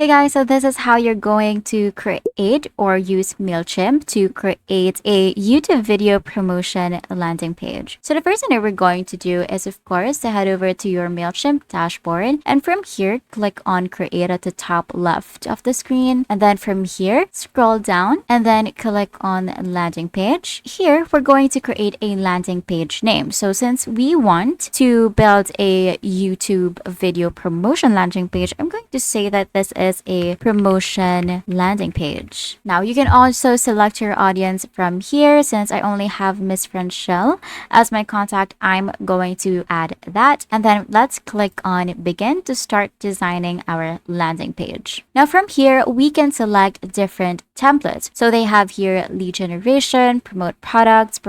Hey guys, so this is how you're going to create or use Mailchimp to create a YouTube video promotion landing page. So the first thing that we're going to do is, of course, to head over to your Mailchimp dashboard, and from here, click on create at the top left of the screen, and then from here, scroll down and then click on landing page. Here, we're going to create a landing page name. So since we want to build a YouTube video promotion landing page, I'm going to say that this is a promotion landing page. Now you can also select your audience from here. Since I only have Miss Franchelle as my contact, I'm going to add that, and then let's click on begin to start designing our landing page. Now from here we can select different templates. So they have here lead generation, promote products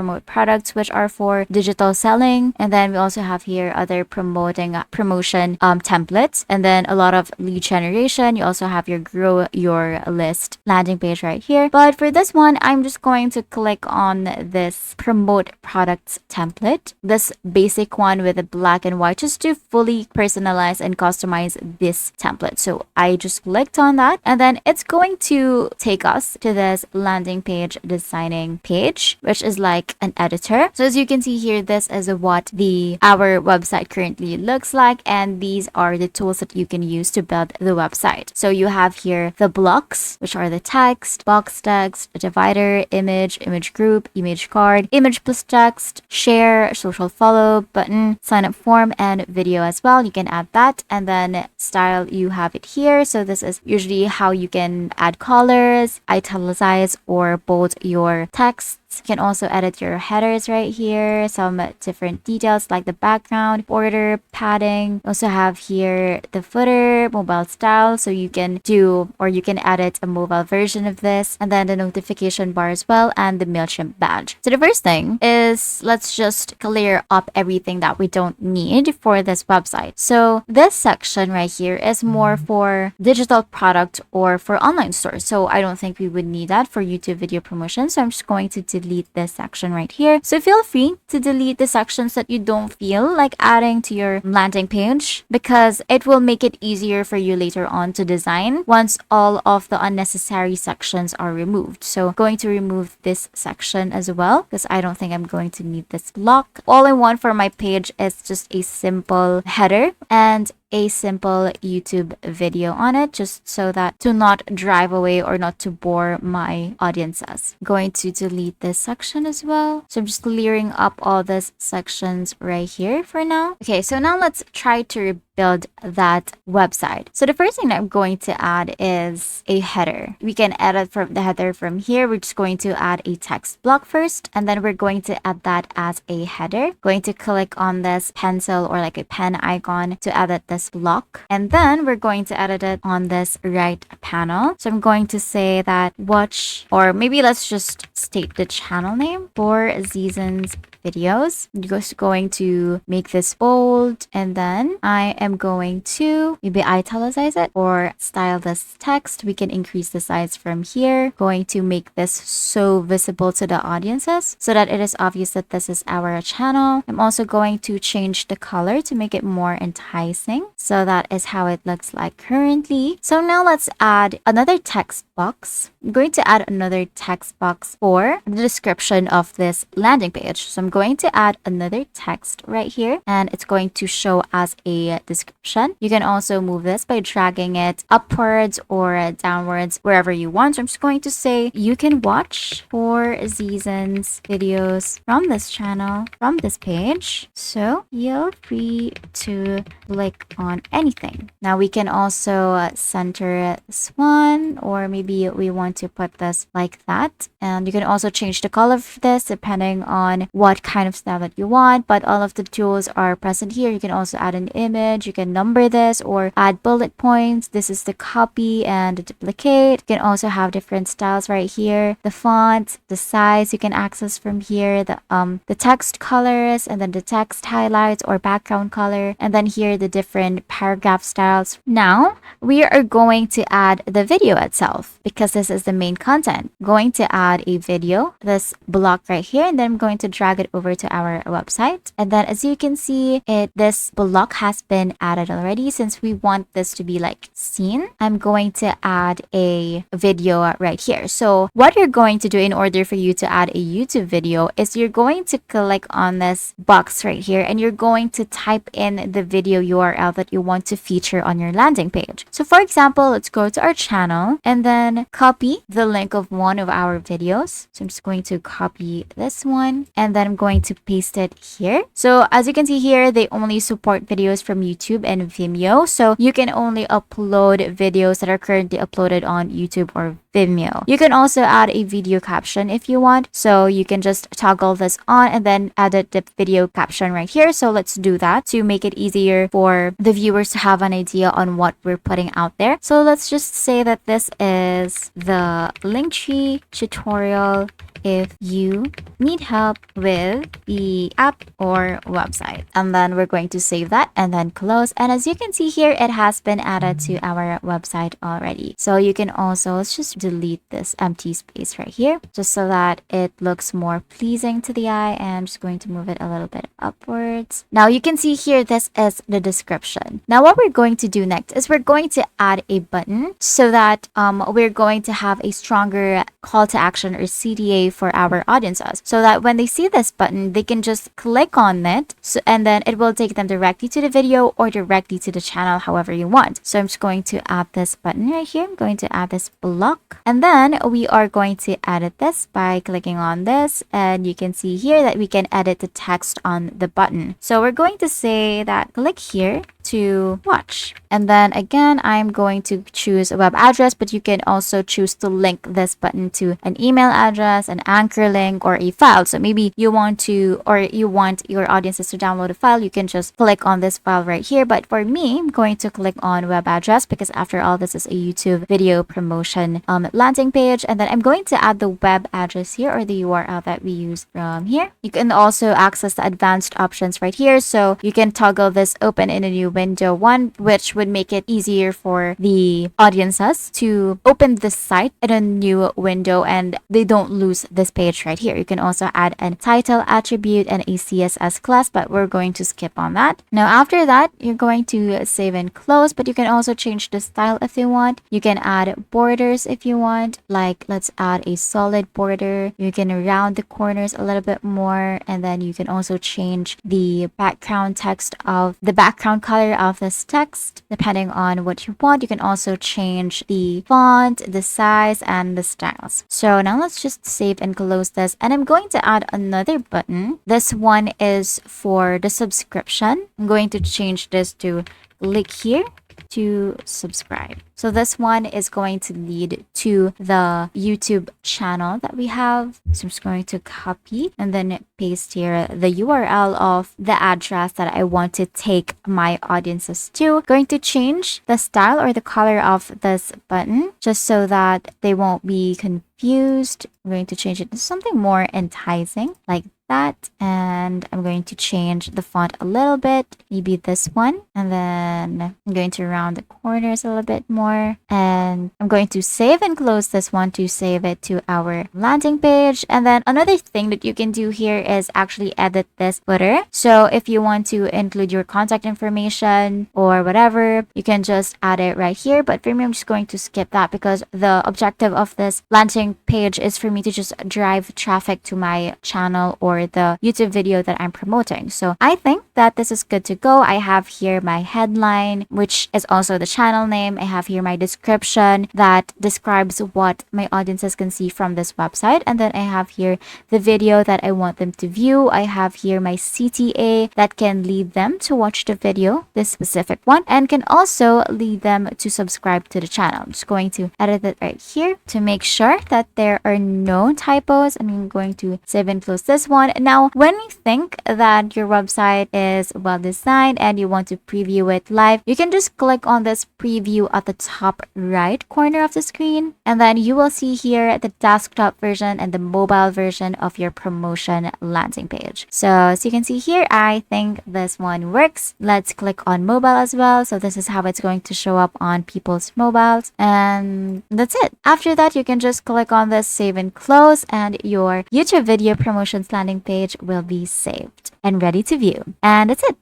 which are for digital selling, and then we also have here other promotion templates, and then a lot of lead generation. You also have your grow your list landing page right here. But for this one, I'm just going to click on this promote products template, this basic one with the black and white, just to fully personalize and customize this template. So I just clicked on that, and then it's going to take us to this landing page designing page, which is like an editor. So as you can see here, this is what our website currently looks like, and these are the tools that you can use to build the website. So you have here the blocks, which are the text, box text, divider, image group, image card, image plus text, share, social follow, button, sign up form, and video as well. You can add that, and then style, you have it here. So this is usually how you can add colors, italicize or bold your text. You can also edit your headers right here, some different details like the background, border, padding. Also have here the footer, mobile style, so you can do or you can edit a mobile version of this, and then the notification bar as well, and the Mailchimp badge. So the first thing is, let's just clear up everything that we don't need for this website. So this section right here is more for digital product or for online stores. So I don't think we would need that for YouTube video promotion. So I'm just going to delete this section right here. So feel free to delete the sections that you don't feel like adding to your landing page, because it will make it easier for you later on to design once all of the unnecessary sections are removed. So I'm going to remove this section as well, because I don't think I'm going to need this block. All I want for my page is just a simple header and a simple YouTube video on it, just so that to not drive away or not to bore my audiences. I'm going to delete this section as well. So I'm just clearing up all these sections right here for now. Okay, so now let's try to build that website. So the first thing that I'm going to add is a header. We can edit from the header from here. We're just going to add a text block first, and then we're going to add that as a header. Going to click on this pencil or like a pen icon to edit this block, and then we're going to edit it on this right panel. So I'm going to say that watch, or maybe let's just state the channel name for Seasons videos. I'm just going to make this bold, and then I am going to maybe italicize it or style this text. We can increase the size from here. Going to make this so visible to the audiences so that it is obvious that this is our channel. I'm also going to change the color to make it more enticing. So that is how it looks like currently. So now let's add another text box. I'm going to add another text box for the description of this landing page. So I'm going to add another text right here, and it's going to show as a description. You can also move this by dragging it upwards or downwards wherever you want. So I'm just going to say you can watch 4 seasons videos from this channel, from this page. So feel free to click on anything. Now we can also center this one, or maybe we want to put this like that. And you can also change the color of this depending on what kind of style that you want, but all of the tools are present here. You can also add an image, you can number this or add bullet points. This is the copy and the duplicate. You can also have different styles right here. The font, the size you can access from here, the text colors, and then the text highlights or background color, and then here the different paragraph styles. Now we are going to add the video itself, because this is is the main content. I'm going to add a video, this block right here, and then I'm going to drag it over to our website. And then as you can see, this block has been added already. Since we want this to be like seen, I'm going to add a video right here. So what you're going to do in order for you to add a YouTube video is you're going to click on this box right here, and you're going to type in the video URL that you want to feature on your landing page. So for example, let's go to our channel and then copy the link of one of our videos. So I'm just going to copy this one, and then I'm going to paste it here. So as you can see here, they only support videos from YouTube and Vimeo. So you can only upload videos that are currently uploaded on YouTube or Vimeo. You can also add a video caption if you want. So you can just toggle this on and then edit the video caption right here. So let's do that to make it easier for the viewers to have an idea on what we're putting out there. So let's just say that this is the Linktree tutorial if you need help with the app or website. And then we're going to save that and then close. And as you can see here, it has been added to our website already. So you can also, let's just delete this empty space right here just so that it looks more pleasing to the eye. And I'm just going to move it a little bit upwards. Now you can see here, this is the description. Now what we're going to do next is we're going to add a button so that we're going to have a stronger call to action or CTA for our audiences, so that when they see this button, they can just click on it, and then it will take them directly to the video or directly to the channel, however you want. So I'm just going to add this button right here. I'm going to add this block, and then we are going to edit this by clicking on this, and you can see here that we can edit the text on the button. So we're going to say that click here to watch, and then again I'm going to choose a web address, but you can also choose to link this button to an email address, an anchor link, or a file. So maybe you want your audiences to download a file, you can just click on this file right here. But for me, I'm going to click on web address because after all, this is a YouTube video promotion landing page. And then I'm going to add the web address here, or the URL that we use from here. You can also access the advanced options right here, so you can toggle this open in a new window one, which would make it easier for the audiences to open this site in a new window and they don't lose this page right here. You can also add a title attribute and a CSS class, but we're going to skip on that. Now after that, you're going to save and close, but you can also change the style if you want. You can add borders if you want, like let's add a solid border. You can round the corners a little bit more, and then you can also change the background color of this text depending on what you want. You can also change the font, the size, and the styles. So now let's just save and close this, and I'm going to add another button. This one is for the subscription. I'm going to change this to click here to subscribe. So this one is going to lead to the YouTube channel that we have. So I'm just going to copy and then paste here the URL of the address that I want to take my audiences to. Going to change the style or the color of this button just so that they won't be confused. I'm going to change it to something more enticing like that, and I'm going to change the font a little bit, maybe this one, and then I'm going to round the corners a little bit more, and I'm going to save and close this one to save it to our landing page. And then another thing that you can do here is actually edit this footer. So if you want to include your contact information or whatever, you can just add it right here, but for me, I'm just going to skip that because the objective of this landing page is for me to just drive traffic to my channel or the YouTube video that I'm promoting. So I think that this is good to go. I have here my headline, which is also the channel name. I have here my description that describes what my audiences can see from this website. And then I have here the video that I want them to view. I have here my CTA that can lead them to watch the video, this specific one, and can also lead them to subscribe to the channel. I'm just going to edit it right here to make sure that there are no typos. And I'm going to save and close this one. one. Now, when you think that your website is well designed and you want to preview it live, you can just click on this preview at the top right corner of the screen, and then you will see here the desktop version and the mobile version of your promotion landing page. So as you can see here, I think this one works. Let's click on mobile as well. So this is how it's going to show up on people's mobiles, and that's it. After that, you can just click on this save and close, and your YouTube video promotions landing page will be saved and ready to view. And that's it.